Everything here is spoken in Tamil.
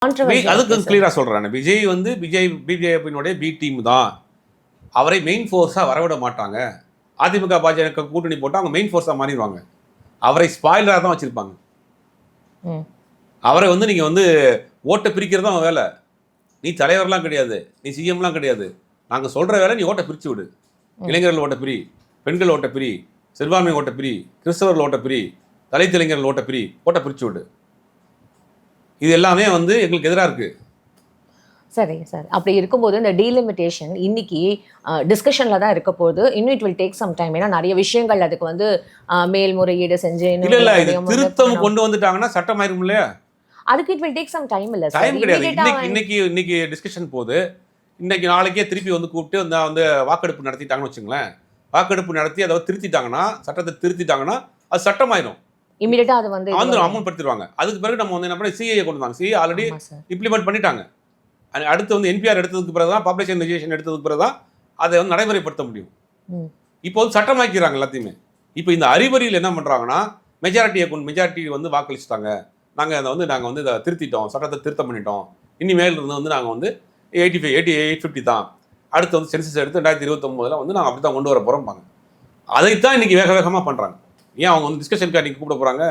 அதுக்கு கிளியரா சொல்றேன். விஜய் வந்து பிஜேபியினுடைய பி டீம் தான். அவரை மெயின் ஃபோர்ஸா வரவிட மாட்டாங்க. அதிமுக பாஜக கூட்டணி போட்டு அவங்க மெயின் ஃபோர்ஸா மாறிடுவாங்க. அவரை ஸ்பாயிலரா தான் வச்சிருப்பாங்க. அவரை வந்து நீங்க வந்து ஓட்டை பிரிக்கிறது தான் வேலை. நீ தலைவர்லாம் கிடையாது, நீ சிஎம்லாம் கிடையாது. நாங்க சொல்ற வேலை நீ ஓட்டை பிரிச்சு விடு. இளைஞர்கள் ஓட்ட பிரி, பெண்கள் ஓட்ட பிரி, சிறுபான்மை ஓட்ட பிரி, கிறிஸ்தவர்கள் ஓட்ட பிரி, தலித் இளைஞர்கள் ஓட்ட பிரி, ஓட்ட பிரிச்சு விடு. இது எல்லாமே வந்து எங்களுக்கு எதிராக இருக்கு. சரி சார். அப்படி இருக்கும்போது இந்த டீலிமிட்டேஷன் இன்னைக்கு டிஸ்கஷன்ல தான் இருக்க போகுது. இன்னும் it will take some time. ஏன்னா நிறைய விஷயங்கள் அதுக்கு வந்து மேல்முறையீடு செஞ்சு இல்ல இது திருத்தம் கொண்டு வந்துட்டாங்கன்னா சட்டம் ஆயிரும் இல்லையா? அதுக்கு it will take some time இல்ல சார். டைம் கிடையாது. இன்னைக்கு டிஸ்கஷன் போது இன்னைக்கு நாளைக்கே திருப்பி வந்து கூப்பிட்டு வந்து வாக்கெடுப்பு நடத்திட்டாங்கன்னு வச்சுங்களேன். வாக்கெடுப்பு நடத்தி அதை திருத்திட்டாங்கன்னா, சட்டத்தை திருத்திட்டாங்கன்னா அது சட்டமாயிரும். இமிடியேட்டா அது வந்து அமல்படுத்திடுவாங்க. அதுக்கு பிறகு நம்ம வந்து என்ன பண்ண சிஏஏ கொண்டு வந்தாங்க. சிஏ ஆல்ரெடி இம்ப்ளிமெண்ட் பண்ணிட்டாங்க. அடுத்து வந்து என்பிஆர் எடுத்ததுக்கு பிறகு தான், பாப்புலேஷன் ரெஜிஸ்ட்ரேஷன் எடுத்ததுக்கு பிறகு தான் அதை வந்து நடைமுறைப்படுத்த முடியும். இப்போ வந்து சட்டமாக்கிறாங்க எல்லாத்தையுமே. இப்போ இந்த அறிவறியில் என்ன பண்ணுறாங்கன்னா, மெஜாரிட்டி வந்து வாக்களிச்சுட்டாங்க, நாங்கள் வந்து இதை திருத்திட்டோம், சட்டத்தை திருத்தம் பண்ணிட்டோம், இனிமேல் இருந்து வந்து நாங்கள் வந்து 850 தான், அடுத்து வந்து சென்சஸ் எடுத்து 2029 வந்து நாங்கள் அப்படி தான் கொண்டு வர போகிறோம்பாங்க. அதைத்தான் இன்னைக்கு வேக வேகமாக பண்ணுறாங்க. ஏன் அவங்க வந்து டிஸ்கஷனுக்கு அன்றைக்கி கூப்பிட போகிறாங்க?